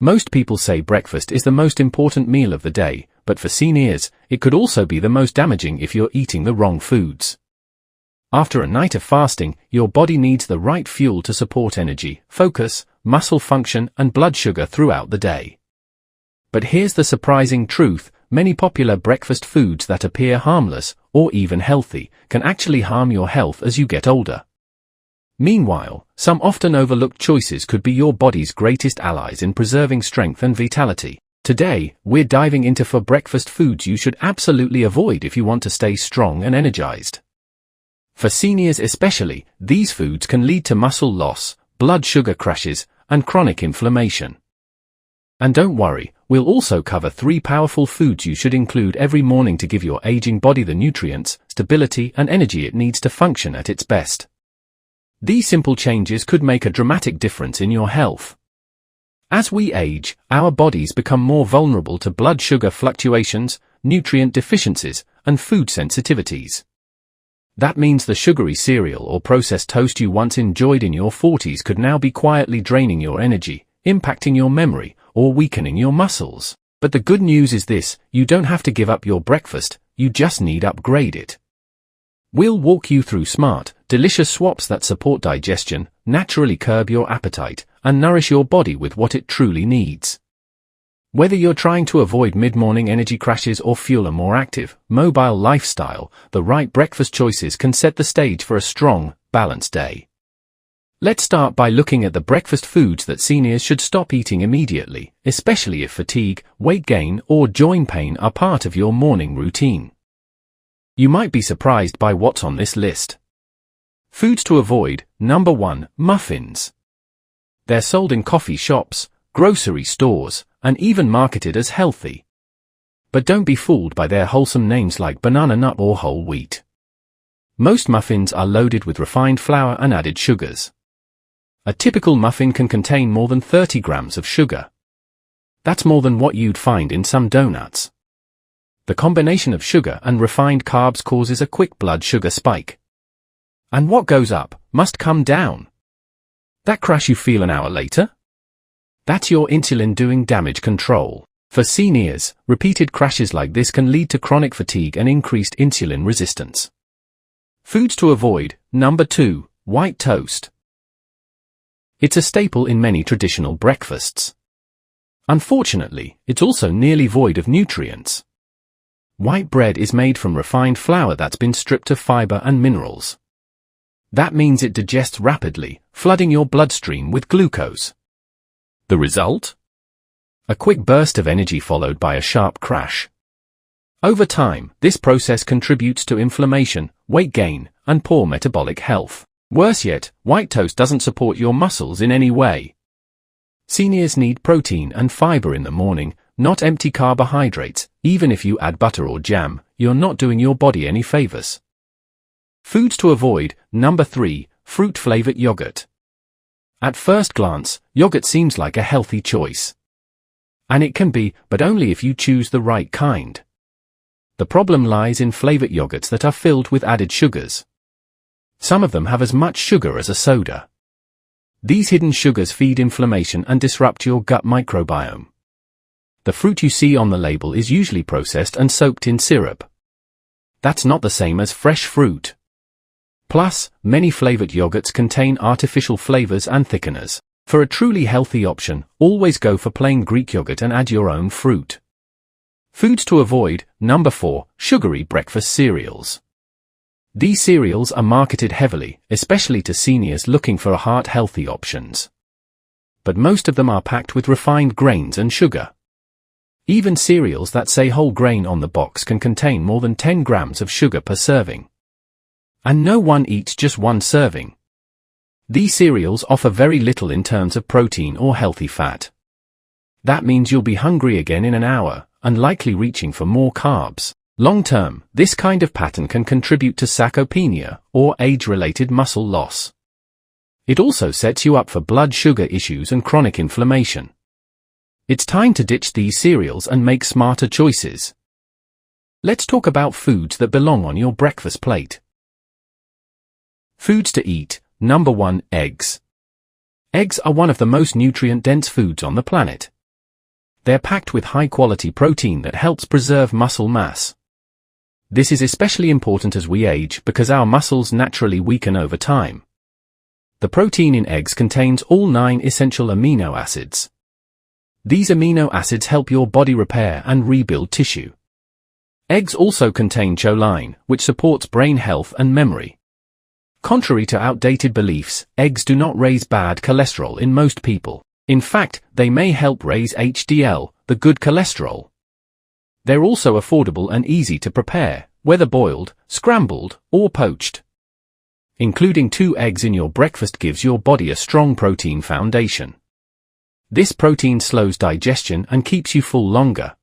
Most people say breakfast is the most important meal of the day, but for seniors, it could also be the most damaging if you're eating the wrong foods. After a night of fasting, your body needs the right fuel to support energy, focus, muscle function, and blood sugar throughout the day. But here's the surprising truth: many popular breakfast foods that appear harmless, or even healthy, can actually harm your health as you get older. Meanwhile, some often overlooked choices could be your body's greatest allies in preserving strength and vitality. Today, we're diving into 4 breakfast foods you should absolutely avoid if you want to stay strong and energized. For seniors especially, these foods can lead to muscle loss, blood sugar crashes, and chronic inflammation. And don't worry, we'll also cover 3 powerful foods you should include every morning to give your aging body the nutrients, stability, and energy it needs to function at its best. These simple changes could make a dramatic difference in your health. As we age, our bodies become more vulnerable to blood sugar fluctuations, nutrient deficiencies, and food sensitivities. That means the sugary cereal or processed toast you once enjoyed in your 40s could now be quietly draining your energy, impacting your memory, or weakening your muscles. But the good news is this: you don't have to give up your breakfast, you just need to upgrade it. We'll walk you through smart, delicious swaps that support digestion, naturally curb your appetite, and nourish your body with what it truly needs. Whether you're trying to avoid mid-morning energy crashes or fuel a more active, mobile lifestyle, the right breakfast choices can set the stage for a strong, balanced day. Let's start by looking at the breakfast foods that seniors should stop eating immediately, especially if fatigue, weight gain, or joint pain are part of your morning routine. You might be surprised by what's on this list. Foods to avoid. Number 1, muffins. They're sold in coffee shops, grocery stores, and even marketed as healthy. But don't be fooled by their wholesome names like banana nut or whole wheat. Most muffins are loaded with refined flour and added sugars. A typical muffin can contain more than 30 grams of sugar. That's more than what you'd find in some donuts. The combination of sugar and refined carbs causes a quick blood sugar spike. And what goes up must come down. That crash you feel an hour later? That's your insulin doing damage control. For seniors, repeated crashes like this can lead to chronic fatigue and increased insulin resistance. Foods to avoid. Number 2, white toast. It's a staple in many traditional breakfasts. Unfortunately, it's also nearly void of nutrients. White bread is made from refined flour that's been stripped of fiber and minerals. That means it digests rapidly, flooding your bloodstream with glucose. The result? A quick burst of energy followed by a sharp crash. Over time, this process contributes to inflammation, weight gain, and poor metabolic health. Worse yet, white toast doesn't support your muscles in any way. Seniors need protein and fiber in the morning, not empty carbohydrates. Even if you add butter or jam, you're not doing your body any favors. Foods to avoid. Number 3, fruit-flavored yogurt. At first glance, yogurt seems like a healthy choice. And it can be, but only if you choose the right kind. The problem lies in flavored yogurts that are filled with added sugars. Some of them have as much sugar as a soda. These hidden sugars feed inflammation and disrupt your gut microbiome. The fruit you see on the label is usually processed and soaked in syrup. That's not the same as fresh fruit. Plus, many flavored yogurts contain artificial flavors and thickeners. For a truly healthy option, always go for plain Greek yogurt and add your own fruit. Foods to avoid. Number 4, sugary breakfast cereals. These cereals are marketed heavily, especially to seniors looking for heart-healthy options. But most of them are packed with refined grains and sugar. Even cereals that say whole grain on the box can contain more than 10 grams of sugar per serving. And no one eats just one serving. These cereals offer very little in terms of protein or healthy fat. That means you'll be hungry again in an hour, and likely reaching for more carbs. Long-term, this kind of pattern can contribute to sarcopenia, or age-related muscle loss. It also sets you up for blood sugar issues and chronic inflammation. It's time to ditch these cereals and make smarter choices. Let's talk about foods that belong on your breakfast plate. Foods to eat. Number 1, eggs. Eggs are one of the most nutrient-dense foods on the planet. they're packed with high-quality protein that helps preserve muscle mass. This is especially important as we age because our muscles naturally weaken over time. The protein in eggs contains all 9 essential amino acids. These amino acids help your body repair and rebuild tissue. Eggs also contain choline, which supports brain health and memory. Contrary to outdated beliefs, eggs do not raise bad cholesterol in most people. In fact, they may help raise HDL, the good cholesterol. They're also affordable and easy to prepare, whether boiled, scrambled, or poached. Including 2 eggs in your breakfast gives your body a strong protein foundation. This protein slows digestion and keeps you full longer.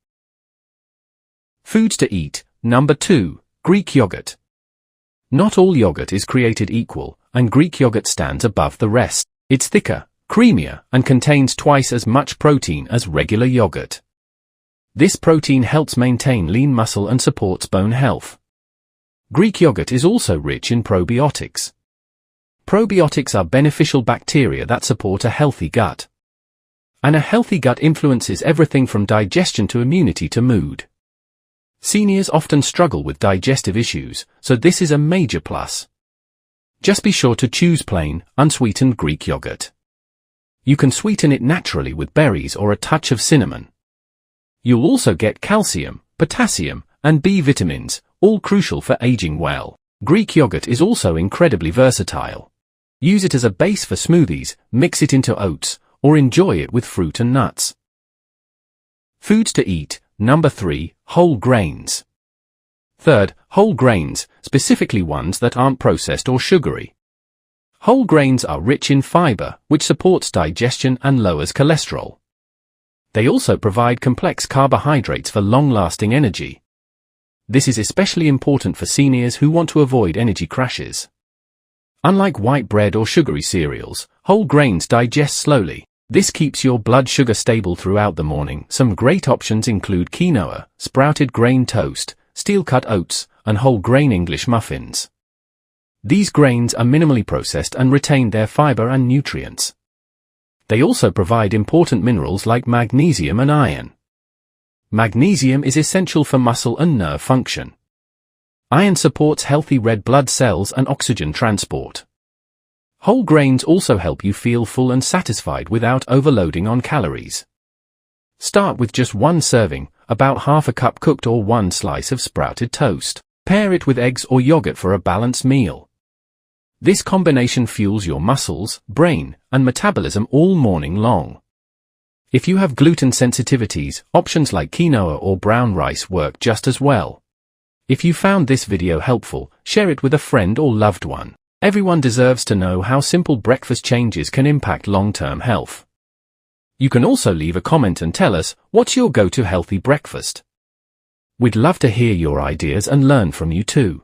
Foods to eat. Number 2. Greek yogurt. Not all yogurt is created equal, and Greek yogurt stands above the rest. It's thicker, creamier, and contains twice as much protein as regular yogurt. This protein helps maintain lean muscle and supports bone health. Greek yogurt is also rich in probiotics. Probiotics are beneficial bacteria that support a healthy gut. And a healthy gut influences everything from digestion to immunity to mood. Seniors often struggle with digestive issues, so this is a major plus. Just be sure to choose plain, unsweetened Greek yogurt. You can sweeten it naturally with berries or a touch of cinnamon. You'll also get calcium, potassium, and B vitamins, all crucial for aging well. Greek yogurt is also incredibly versatile. Use it as a base for smoothies, mix it into oats, or enjoy it with fruit and nuts. Foods to eat. Number 3. Whole grains. Third, whole grains, specifically ones that aren't processed or sugary. Whole grains are rich in fiber, which supports digestion and lowers cholesterol. They also provide complex carbohydrates for long-lasting energy. This is especially important for seniors who want to avoid energy crashes. Unlike white bread or sugary cereals, whole grains digest slowly. This keeps your blood sugar stable throughout the morning. Some great options include quinoa, sprouted grain toast, steel-cut oats, and whole grain English muffins. These grains are minimally processed and retain their fiber and nutrients. They also provide important minerals like magnesium and iron. Magnesium is essential for muscle and nerve function. Iron supports healthy red blood cells and oxygen transport. Whole grains also help you feel full and satisfied without overloading on calories. Start with just 1 serving, about half a cup cooked or 1 slice of sprouted toast. Pair it with eggs or yogurt for a balanced meal. This combination fuels your muscles, brain, and metabolism all morning long. If you have gluten sensitivities, options like quinoa or brown rice work just as well. If you found this video helpful, share it with a friend or loved one. Everyone deserves to know how simple breakfast changes can impact long-term health. You can also leave a comment and tell us, what's your go-to healthy breakfast? We'd love to hear your ideas and learn from you too.